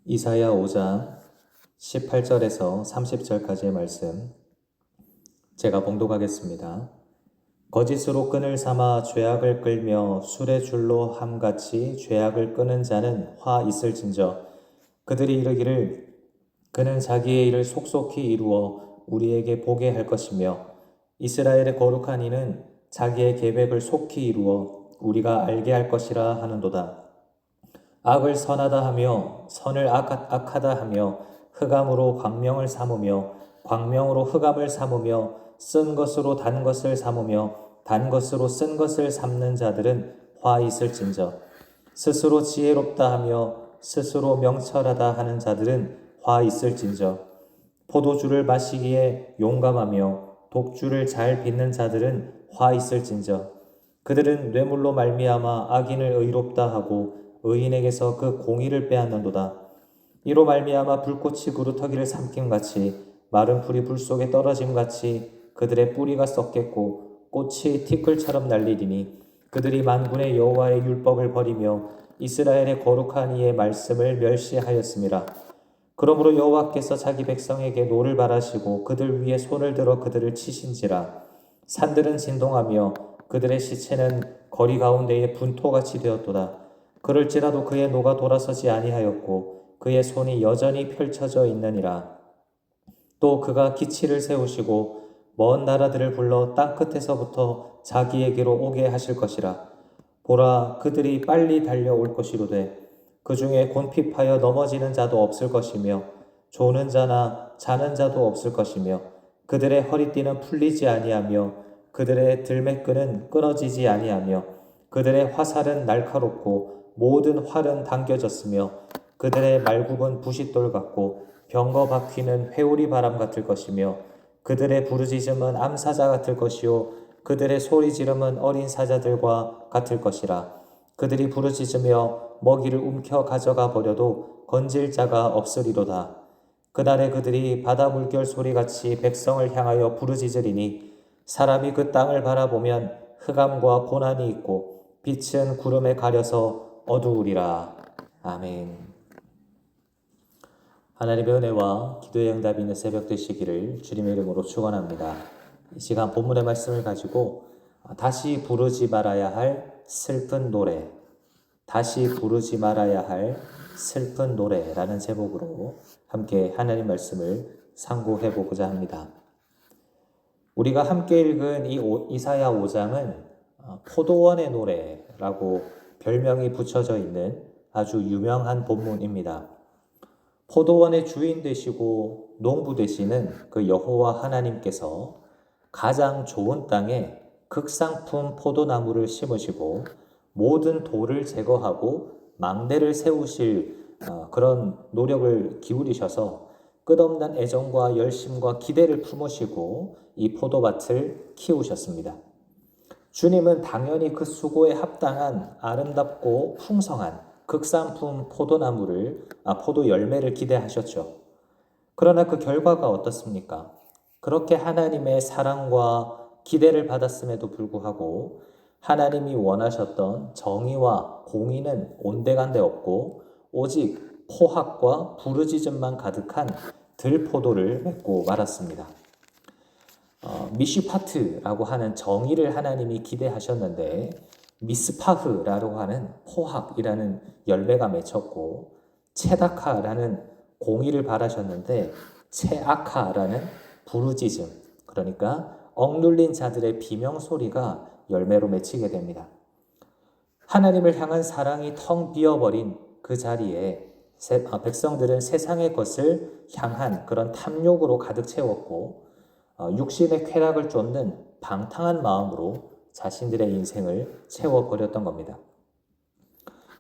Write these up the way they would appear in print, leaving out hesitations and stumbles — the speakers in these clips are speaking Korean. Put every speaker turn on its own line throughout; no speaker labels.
이사야 5장 18절에서 30절까지의 말씀 제가 봉독하겠습니다. 거짓으로 끈을 삼아 죄악을 끌며 술의 줄로 함같이 죄악을 끄는 자는 화 있을진저. 그들이 이르기를 그는 자기의 일을 속속히 이루어 우리에게 보게 할 것이며 이스라엘의 거룩한 이는 자기의 계획을 속히 이루어 우리가 알게 할 것이라 하는도다. 악을 선하다 하며 선을 악하다 하며 흑암으로 광명을 삼으며 광명으로 흑암을 삼으며 쓴 것으로 단 것을 삼으며 단 것으로 쓴 것을 삼는 자들은 화 있을진저. 스스로 지혜롭다 하며 스스로 명철하다 하는 자들은 화 있을진저. 포도주를 마시기에 용감하며 독주를 잘 빚는 자들은 화 있을진저. 그들은 뇌물로 말미암아 악인을 의롭다 하고 의인에게서 그 공의를 빼앗는도다. 이로 말미암아 불꽃이 그루터기를 삼킴같이 마른 풀이 불 속에 떨어짐같이 그들의 뿌리가 썩겠고 꽃이 티끌처럼 날리리니 그들이 만군의 여호와의 율법을 버리며 이스라엘의 거룩한 이의 말씀을 멸시하였음이라. 그러므로 여호와께서 자기 백성에게 노를 바라시고 그들 위에 손을 들어 그들을 치신지라. 산들은 진동하며 그들의 시체는 거리 가운데에 분토같이 되었도다. 그럴지라도 그의 노가 돌아서지 아니하였고 그의 손이 여전히 펼쳐져 있느니라. 또 그가 기치를 세우시고 먼 나라들을 불러 땅끝에서부터 자기에게로 오게 하실 것이라. 보라, 그들이 빨리 달려올 것이로되 그 중에 곤핍하여 넘어지는 자도 없을 것이며 조는 자나 자는 자도 없을 것이며 그들의 허리띠는 풀리지 아니하며 그들의 들매끈은 끊어지지 아니하며 그들의 화살은 날카롭고 모든 활은 당겨졌으며 그들의 말굽은 부싯돌 같고 병거 바퀴는 회오리 바람 같을 것이며 그들의 부르짖음은 암사자 같을 것이요 그들의 소리 지름은 어린 사자들과 같을 것이라. 그들이 부르짖으며 먹이를 움켜 가져가 버려도 건질 자가 없으리로다. 그날에 그들이 바다 물결 소리같이 백성을 향하여 부르짖으리니 사람이 그 땅을 바라보면 흑암과 고난이 있고 빛은 구름에 가려서 어두우리라. 아멘. 하나님의 은혜와 기도의 응답이 있는 새벽 되시기를 주님의 이름으로 축원합니다. 이 시간 본문의 말씀을 가지고 다시 부르지 말아야 할 슬픈 노래, 다시 부르지 말아야 할 슬픈 노래라는 제목으로 함께 하나님 말씀을 상고해 보고자 합니다. 우리가 함께 읽은 이 이사야 5장은 포도원의 노래라고 별명이 붙여져 있는 아주 유명한 본문입니다. 포도원의 주인 되시고 농부 되시는 그 여호와 하나님께서 가장 좋은 땅에 극상품 포도나무를 심으시고 모든 돌을 제거하고 망대를 세우실 그런 노력을 기울이셔서 끝없는 애정과 열심과 기대를 품으시고 이 포도밭을 키우셨습니다. 주님은 당연히 그 수고에 합당한 아름답고 풍성한 극상품 포도 열매를 기대하셨죠. 그러나 그 결과가 어떻습니까? 그렇게 하나님의 사랑과 기대를 받았음에도 불구하고 하나님이 원하셨던 정의와 공의는 온데간데 없고 오직 포학과 부르짖음만 가득한 들포도를 맺고 말았습니다. 미슈파트라고 하는 정의를 하나님이 기대하셨는데 미스파흐라고 하는 포학이라는 열매가 맺혔고 체다카라는 공의를 바라셨는데 체아카라는 부르짖음, 그러니까 억눌린 자들의 비명소리가 열매로 맺히게 됩니다. 하나님을 향한 사랑이 텅 비어버린 그 자리에 백성들은 세상의 것을 향한 그런 탐욕으로 가득 채웠고 육신의 쾌락을 쫓는 방탕한 마음으로 자신들의 인생을 채워버렸던 겁니다.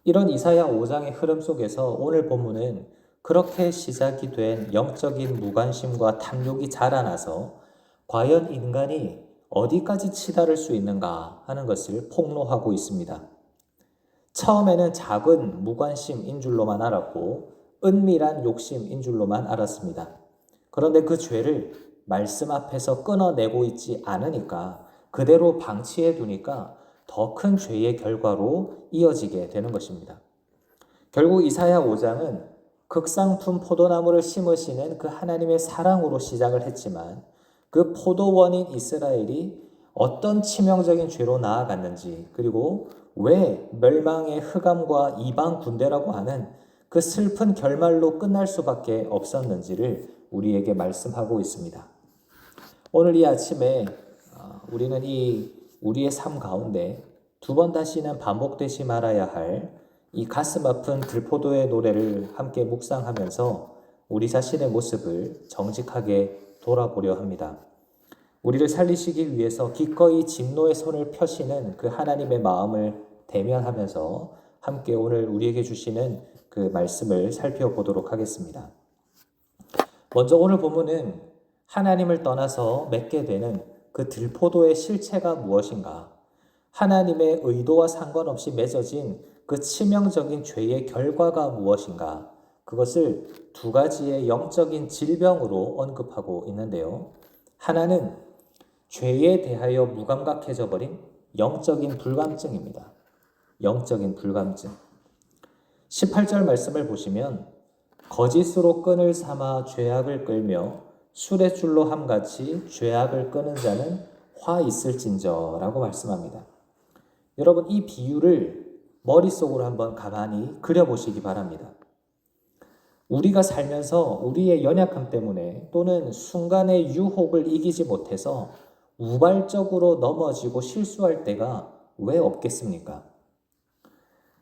이런 이사야 5장의 흐름 속에서 오늘 본문은 그렇게 시작이 된 영적인 무관심과 탐욕이 자라나서 과연 인간이 어디까지 치달을 수 있는가 하는 것을 폭로하고 있습니다. 처음에는 작은 무관심인 줄로만 알았고 은밀한 욕심인 줄로만 알았습니다. 그런데 그 죄를 말씀 앞에서 끊어내고 있지 않으니까 그대로 방치해 두니까 더 큰 죄의 결과로 이어지게 되는 것입니다. 결국 이사야 5장은 극상품 포도나무를 심으시는 그 하나님의 사랑으로 시작을 했지만 그 포도원인 이스라엘이 어떤 치명적인 죄로 나아갔는지, 그리고 왜 멸망의 흑암과 이방 군대라고 하는 그 슬픈 결말로 끝날 수밖에 없었는지를 우리에게 말씀하고 있습니다. 오늘 이 아침에 우리는 우리의 삶 가운데 두 번 다시는 반복되지 말아야 할 이 가슴 아픈 들포도의 노래를 함께 묵상하면서 우리 자신의 모습을 정직하게 돌아보려 합니다. 우리를 살리시기 위해서 기꺼이 진노의 손을 펴시는 그 하나님의 마음을 대면하면서 함께 오늘 우리에게 주시는 그 말씀을 살펴보도록 하겠습니다. 먼저 오늘 본문은 하나님을 떠나서 맺게 되는 그 들포도의 실체가 무엇인가? 하나님의 의도와 상관없이 맺어진 그 치명적인 죄의 결과가 무엇인가? 그것을 두 가지의 영적인 질병으로 언급하고 있는데요. 하나는 죄에 대하여 무감각해져 버린 영적인 불감증입니다. 영적인 불감증. 18절 말씀을 보시면 거짓으로 끈을 삼아 죄악을 끌며 술의 줄로 함같이 죄악을 끄는 자는 화 있을진저라고 말씀합니다. 여러분, 이 비유를 머릿속으로 한번 가만히 그려보시기 바랍니다. 우리가 살면서 우리의 연약함 때문에 또는 순간의 유혹을 이기지 못해서 우발적으로 넘어지고 실수할 때가 왜 없겠습니까?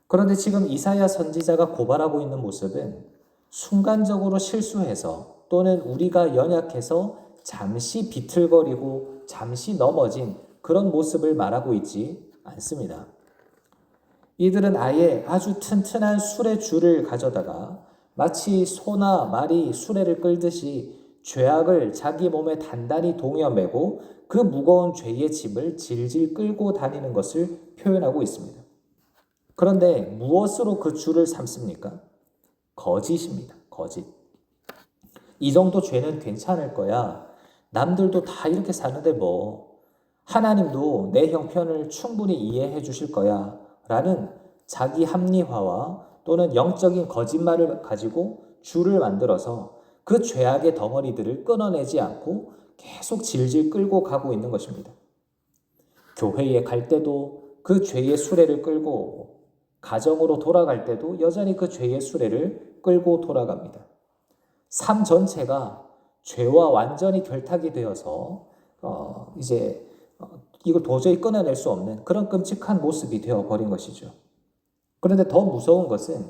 그런데 지금 이사야 선지자가 고발하고 있는 모습은 순간적으로 실수해서 또는 우리가 연약해서 잠시 비틀거리고 잠시 넘어진 그런 모습을 말하고 있지 않습니다. 이들은 아예 아주 튼튼한 수레 줄을 가져다가 마치 소나 말이 수레를 끌듯이 죄악을 자기 몸에 단단히 동여매고 그 무거운 죄의 짐을 질질 끌고 다니는 것을 표현하고 있습니다. 그런데 무엇으로 그 줄을 삼습니까? 거짓입니다. 거짓. 이 정도 죄는 괜찮을 거야. 남들도 다 이렇게 사는데 하나님도 내 형편을 충분히 이해해 주실 거야. 라는 자기 합리화와 또는 영적인 거짓말을 가지고 줄을 만들어서 그 죄악의 덩어리들을 끊어내지 않고 계속 질질 끌고 가고 있는 것입니다. 교회에 갈 때도 그 죄의 수레를 끌고 가정으로 돌아갈 때도 여전히 그 죄의 수레를 끌고 돌아갑니다. 삶 전체가 죄와 완전히 결탁이 되어서 이걸 도저히 끊어낼 수 없는 그런 끔찍한 모습이 되어버린 것이죠. 그런데 더 무서운 것은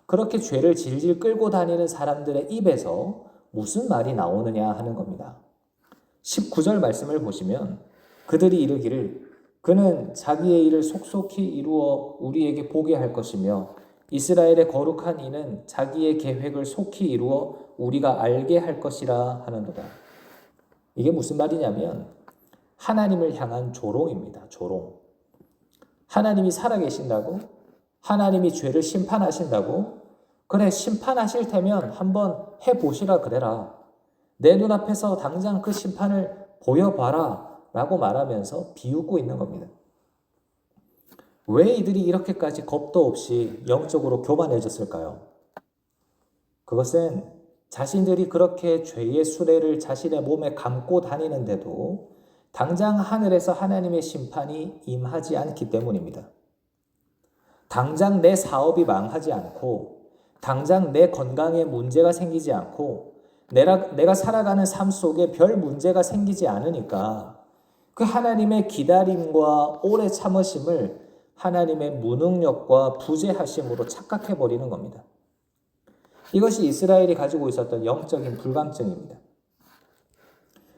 그렇게 죄를 질질 끌고 다니는 사람들의 입에서 무슨 말이 나오느냐 하는 겁니다. 19절 말씀을 보시면 그들이 이르기를 그는 자기의 일을 속속히 이루어 우리에게 보게 할 것이며 이스라엘의 거룩한 이는 자기의 계획을 속히 이루어 우리가 알게 할 것이라 하는도다. 이게 무슨 말이냐면 하나님을 향한 조롱입니다. 조롱. 하나님이 살아계신다고? 하나님이 죄를 심판하신다고? 그래, 심판하실 테면 한번 해보시라 그래라. 내 눈앞에서 당장 그 심판을 보여봐라 라고 말하면서 비웃고 있는 겁니다. 왜 이들이 이렇게까지 겁도 없이 영적으로 교만해졌을까요? 그것은 자신들이 그렇게 죄의 수레를 자신의 몸에 감고 다니는데도 당장 하늘에서 하나님의 심판이 임하지 않기 때문입니다. 당장 내 사업이 망하지 않고 당장 내 건강에 문제가 생기지 않고 내가 살아가는 삶 속에 별 문제가 생기지 않으니까 그 하나님의 기다림과 오래 참으심을 하나님의 무능력과 부재하심으로 착각해버리는 겁니다. 이것이 이스라엘이 가지고 있었던 영적인 불감증입니다.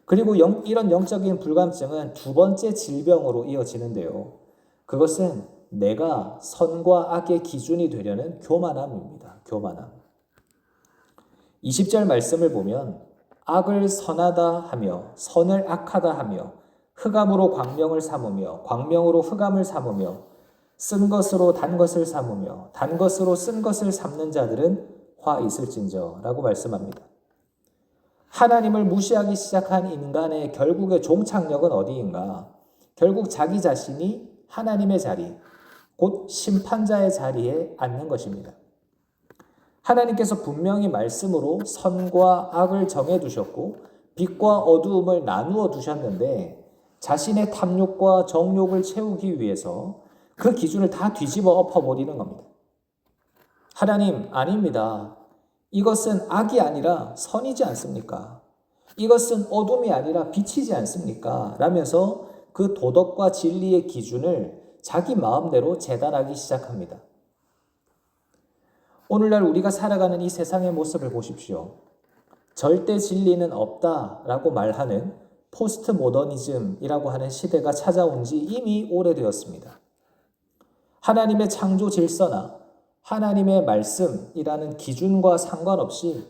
그리고 이런 영적인 불감증은 두 번째 질병으로 이어지는데요. 그것은 내가 선과 악의 기준이 되려는 교만함입니다. 교만함. 20절 말씀을 보면 악을 선하다 하며 선을 악하다 하며 흑암으로 광명을 삼으며 광명으로 흑암을 삼으며 쓴 것으로 단 것을 삼으며 단 것으로 쓴 것을 삼는 자들은 화 있을진저 라고 말씀합니다. 하나님을 무시하기 시작한 인간의 결국의 종착역은 어디인가? 결국 자기 자신이 하나님의 자리, 곧 심판자의 자리에 앉는 것입니다. 하나님께서 분명히 말씀으로 선과 악을 정해두셨고 빛과 어두움을 나누어 두셨는데 자신의 탐욕과 정욕을 채우기 위해서 그 기준을 다 뒤집어 엎어버리는 겁니다. 하나님, 아닙니다. 이것은 악이 아니라 선이지 않습니까? 이것은 어둠이 아니라 빛이지 않습니까? 라면서 그 도덕과 진리의 기준을 자기 마음대로 재단하기 시작합니다. 오늘날 우리가 살아가는 이 세상의 모습을 보십시오. 절대 진리는 없다라고 말하는 포스트 모더니즘이라고 하는 시대가 찾아온 지 이미 오래되었습니다. 하나님의 창조 질서나 하나님의 말씀이라는 기준과 상관없이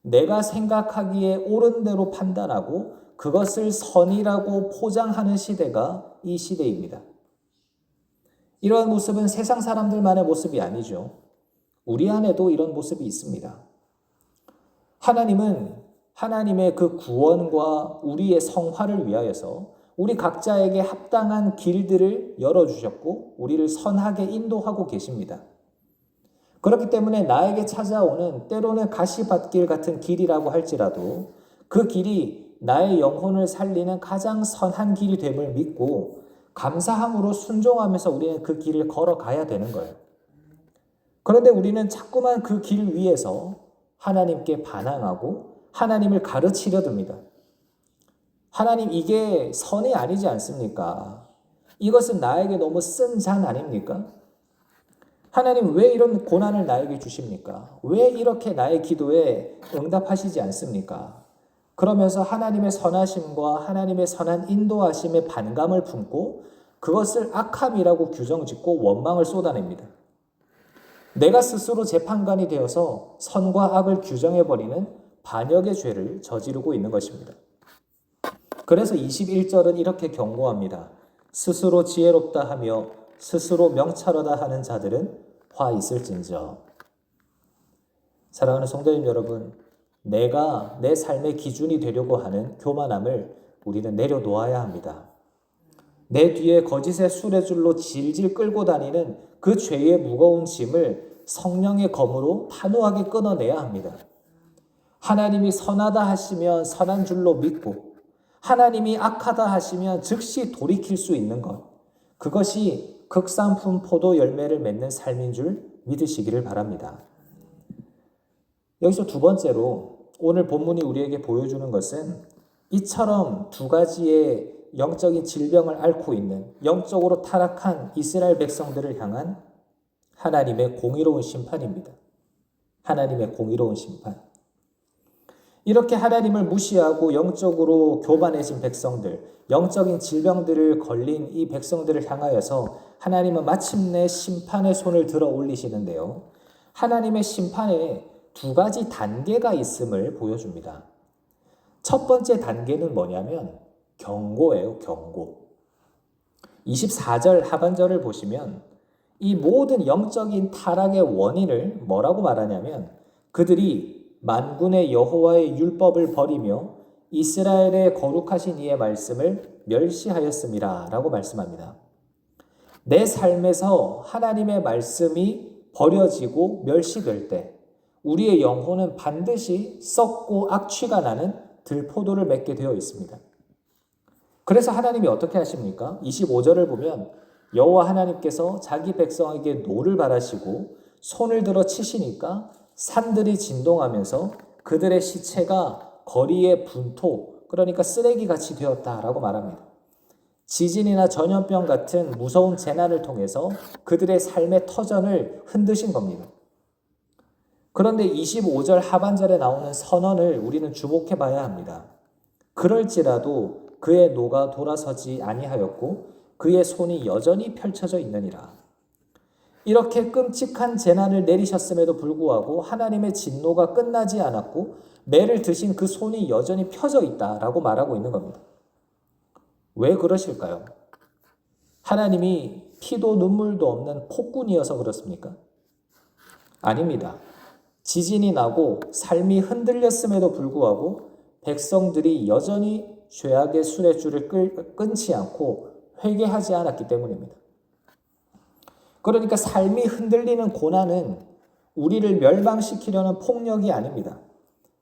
내가 생각하기에 옳은 대로 판단하고 그것을 선이라고 포장하는 시대가 이 시대입니다. 이러한 모습은 세상 사람들만의 모습이 아니죠. 우리 안에도 이런 모습이 있습니다. 하나님은 하나님의 그 구원과 우리의 성화를 위하여서 우리 각자에게 합당한 길들을 열어주셨고 우리를 선하게 인도하고 계십니다. 그렇기 때문에 나에게 찾아오는 때로는 가시밭길 같은 길이라고 할지라도 그 길이 나의 영혼을 살리는 가장 선한 길이 됨을 믿고 감사함으로 순종하면서 우리는 그 길을 걸어가야 되는 거예요. 그런데 우리는 자꾸만 그 길 위에서 하나님께 반항하고 하나님을 가르치려 듭니다. 하나님, 이게 선이 아니지 않습니까? 이것은 나에게 너무 쓴 잔 아닙니까? 하나님, 왜 이런 고난을 나에게 주십니까? 왜 이렇게 나의 기도에 응답하시지 않습니까? 그러면서 하나님의 선하심과 하나님의 선한 인도하심에 반감을 품고 그것을 악함이라고 규정짓고 원망을 쏟아냅니다. 내가 스스로 재판관이 되어서 선과 악을 규정해버리는 반역의 죄를 저지르고 있는 것입니다. 그래서 21절은 이렇게 경고합니다. 스스로 지혜롭다 하며 스스로 명철하다 하는 자들은 화 있을진저. 사랑하는 성도님 여러분, 내가 내 삶의 기준이 되려고 하는 교만함을 우리는 내려놓아야 합니다. 내 뒤에 거짓의 수레줄로 질질 끌고 다니는 그 죄의 무거운 짐을 성령의 검으로 단호하게 끊어내야 합니다. 하나님이 선하다 하시면 선한 줄로 믿고 하나님이 악하다 하시면 즉시 돌이킬 수 있는 것, 그것이 극상품 포도 열매를 맺는 삶인 줄 믿으시기를 바랍니다. 여기서 두 번째로 오늘 본문이 우리에게 보여주는 것은 이처럼 두 가지의 영적인 질병을 앓고 있는 영적으로 타락한 이스라엘 백성들을 향한 하나님의 공의로운 심판입니다. 하나님의 공의로운 심판. 이렇게 하나님을 무시하고 영적으로 교만해진 백성들, 영적인 질병들을 걸린 이 백성들을 향하여서 하나님은 마침내 심판의 손을 들어 올리시는데요. 하나님의 심판에 두 가지 단계가 있음을 보여줍니다. 첫 번째 단계는 뭐냐면 경고예요, 경고. 24절 하반절을 보시면 이 모든 영적인 타락의 원인을 뭐라고 말하냐면 그들이 만군의 여호와의 율법을 버리며 이스라엘의 거룩하신 이의 말씀을 멸시하였음이라 라고 말씀합니다. 내 삶에서 하나님의 말씀이 버려지고 멸시될 때 우리의 영혼은 반드시 썩고 악취가 나는 들포도를 맺게 되어 있습니다. 그래서 하나님이 어떻게 하십니까? 25절을 보면 여호와 하나님께서 자기 백성에게 노를 바라시고 손을 들어 치시니까 산들이 진동하면서 그들의 시체가 거리의 분토, 그러니까 쓰레기같이 되었다라고 말합니다. 지진이나 전염병 같은 무서운 재난을 통해서 그들의 삶의 터전을 흔드신 겁니다. 그런데 25절 하반절에 나오는 선언을 우리는 주목해 봐야 합니다. 그럴지라도 그의 노가 돌아서지 아니하였고 그의 손이 여전히 펼쳐져 있느니라. 이렇게 끔찍한 재난을 내리셨음에도 불구하고 하나님의 진노가 끝나지 않았고 매를 드신 그 손이 여전히 펴져 있다라고 말하고 있는 겁니다. 왜 그러실까요? 하나님이 피도 눈물도 없는 폭군이어서 그렇습니까? 아닙니다. 지진이 나고 삶이 흔들렸음에도 불구하고 백성들이 여전히 죄악의 수레줄을 끊지 않고 회개하지 않았기 때문입니다. 그러니까 삶이 흔들리는 고난은 우리를 멸망시키려는 폭력이 아닙니다.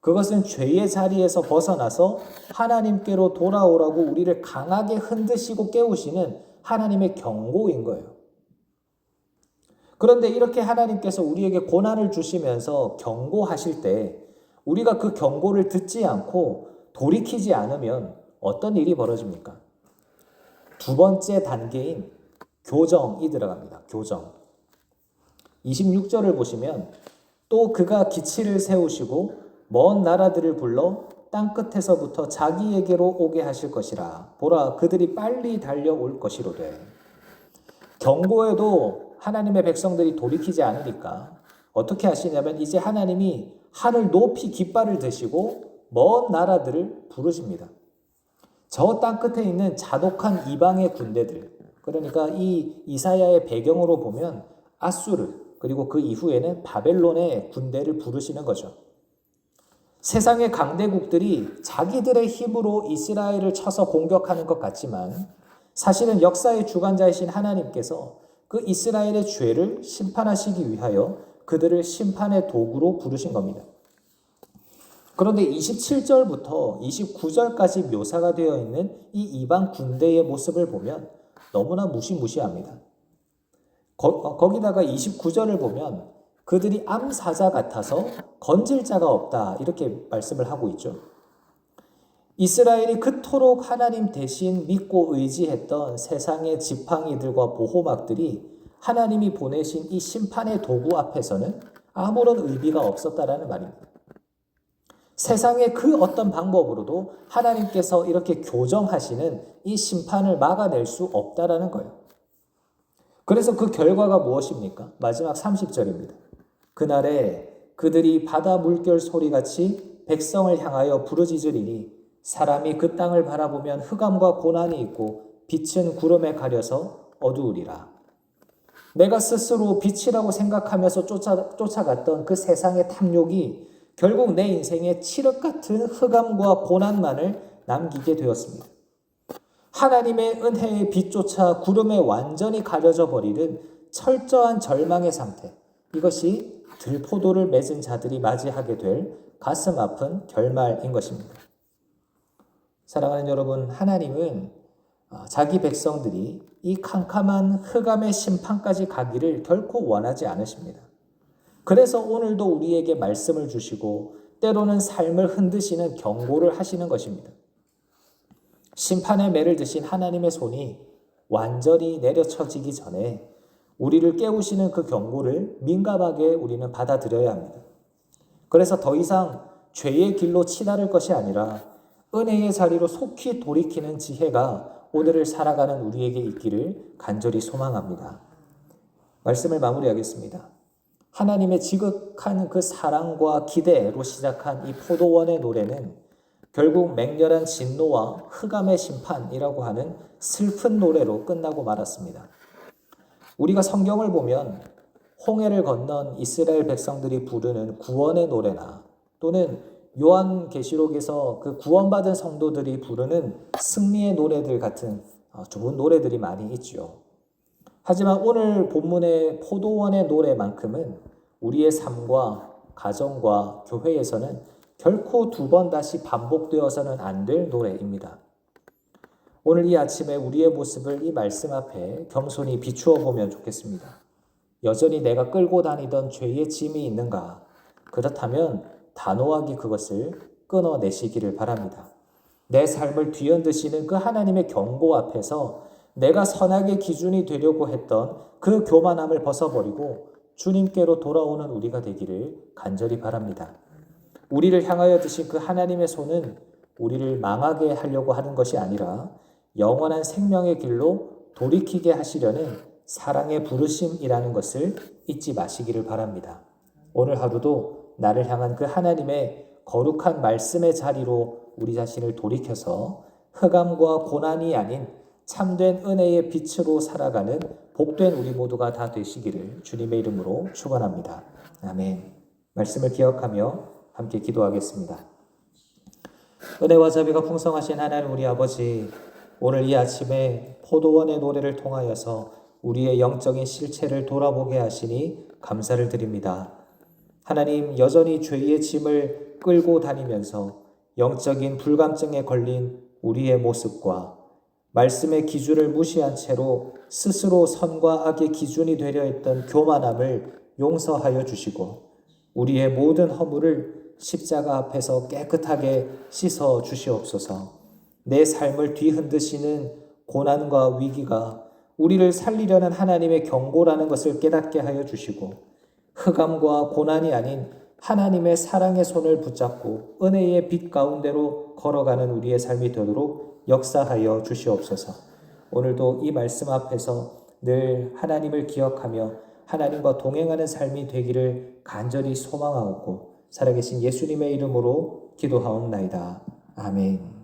그것은 죄의 자리에서 벗어나서 하나님께로 돌아오라고 우리를 강하게 흔드시고 깨우시는 하나님의 경고인 거예요. 그런데 이렇게 하나님께서 우리에게 고난을 주시면서 경고하실 때 우리가 그 경고를 듣지 않고 돌이키지 않으면 어떤 일이 벌어집니까? 두 번째 단계인 교정이 들어갑니다. 교정. 26절을 보시면 또 그가 기치를 세우시고 먼 나라들을 불러 땅끝에서부터 자기에게로 오게 하실 것이라. 보라, 그들이 빨리 달려올 것이로되. 경고에도 하나님의 백성들이 돌이키지 않으니까 어떻게 하시냐면 이제 하나님이 하늘 높이 깃발을 드시고 먼 나라들을 부르십니다. 저 땅끝에 있는 잔혹한 이방의 군대들, 그러니까 이 이사야의 배경으로 보면 아수르, 그리고 그 이후에는 바벨론의 군대를 부르시는 거죠. 세상의 강대국들이 자기들의 힘으로 이스라엘을 쳐서 공격하는 것 같지만 사실은 역사의 주관자이신 하나님께서 그 이스라엘의 죄를 심판하시기 위하여 그들을 심판의 도구로 부르신 겁니다. 그런데 27절부터 29절까지 묘사가 되어 있는 이 이방 군대의 모습을 보면 너무나 무시무시합니다. 거기다가 29절을 보면 그들이 암사자 같아서 건질 자가 없다 이렇게 말씀을 하고 있죠. 이스라엘이 그토록 하나님 대신 믿고 의지했던 세상의 지팡이들과 보호막들이 하나님이 보내신 이 심판의 도구 앞에서는 아무런 의미가 없었다라는 말입니다. 세상의 그 어떤 방법으로도 하나님께서 이렇게 교정하시는 이 심판을 막아낼 수 없다라는 거예요. 그래서 그 결과가 무엇입니까? 마지막 30절입니다. 그날에 그들이 바다 물결 소리같이 백성을 향하여 부르짖으리니 사람이 그 땅을 바라보면 흑암과 고난이 있고 빛은 구름에 가려서 어두우리라. 내가 스스로 빛이라고 생각하면서 쫓아갔던 그 세상의 탐욕이 결국 내 인생에 칠흑 같은 흑암과 고난만을 남기게 되었습니다. 하나님의 은혜의 빛조차 구름에 완전히 가려져 버리는 철저한 절망의 상태. 이것이 들포도를 맺은 자들이 맞이하게 될 가슴 아픈 결말인 것입니다. 사랑하는 여러분, 하나님은 자기 백성들이 이 캄캄한 흑암의 심판까지 가기를 결코 원하지 않으십니다. 그래서 오늘도 우리에게 말씀을 주시고 때로는 삶을 흔드시는 경고를 하시는 것입니다. 심판의 매를 드신 하나님의 손이 완전히 내려쳐지기 전에 우리를 깨우시는 그 경고를 민감하게 우리는 받아들여야 합니다. 그래서 더 이상 죄의 길로 치달을 것이 아니라 은혜의 자리로 속히 돌이키는 지혜가 오늘을 살아가는 우리에게 있기를 간절히 소망합니다. 말씀을 마무리하겠습니다. 하나님의 지극한 그 사랑과 기대로 시작한 이 포도원의 노래는 결국 맹렬한 진노와 흑암의 심판이라고 하는 슬픈 노래로 끝나고 말았습니다. 우리가 성경을 보면 홍해를 건넌 이스라엘 백성들이 부르는 구원의 노래나 또는 요한계시록에서 그 구원받은 성도들이 부르는 승리의 노래들 같은 좋은 노래들이 많이 있죠. 하지만 오늘 본문의 포도원의 노래만큼은 우리의 삶과 가정과 교회에서는 결코 두 번 다시 반복되어서는 안 될 노래입니다. 오늘 이 아침에 우리의 모습을 이 말씀 앞에 겸손히 비추어 보면 좋겠습니다. 여전히 내가 끌고 다니던 죄의 짐이 있는가? 그렇다면 단호하게 그것을 끊어내시기를 바랍니다. 내 삶을 뒤흔드시는 그 하나님의 경고 앞에서 내가 선악의 기준이 되려고 했던 그 교만함을 벗어버리고 주님께로 돌아오는 우리가 되기를 간절히 바랍니다. 우리를 향하여 드신 그 하나님의 손은 우리를 망하게 하려고 하는 것이 아니라 영원한 생명의 길로 돌이키게 하시려는 사랑의 부르심이라는 것을 잊지 마시기를 바랍니다. 오늘 하루도 나를 향한 그 하나님의 거룩한 말씀의 자리로 우리 자신을 돌이켜서 흑암과 고난이 아닌 참된 은혜의 빛으로 살아가는 복된 우리 모두가 다 되시기를 주님의 이름으로 축원합니다. 아멘. 말씀을 기억하며 함께 기도하겠습니다. 은혜와 자비가 풍성하신 하나님 우리 아버지, 오늘 이 아침에 포도원의 노래를 통하여서 우리의 영적인 실체를 돌아보게 하시니 감사를 드립니다. 하나님, 여전히 죄의 짐을 끌고 다니면서 영적인 불감증에 걸린 우리의 모습과 말씀의 기준을 무시한 채로 스스로 선과 악의 기준이 되려 했던 교만함을 용서하여 주시고 우리의 모든 허물을 십자가 앞에서 깨끗하게 씻어 주시옵소서. 내 삶을 뒤흔드시는 고난과 위기가 우리를 살리려는 하나님의 경고라는 것을 깨닫게 하여 주시고 흑암과 고난이 아닌 하나님의 사랑의 손을 붙잡고 은혜의 빛 가운데로 걸어가는 우리의 삶이 되도록 역사하여 주시옵소서. 오늘도 이 말씀 앞에서 늘 하나님을 기억하며 하나님과 동행하는 삶이 되기를 간절히 소망하옵고 살아계신 예수님의 이름으로 기도하옵나이다. 아멘.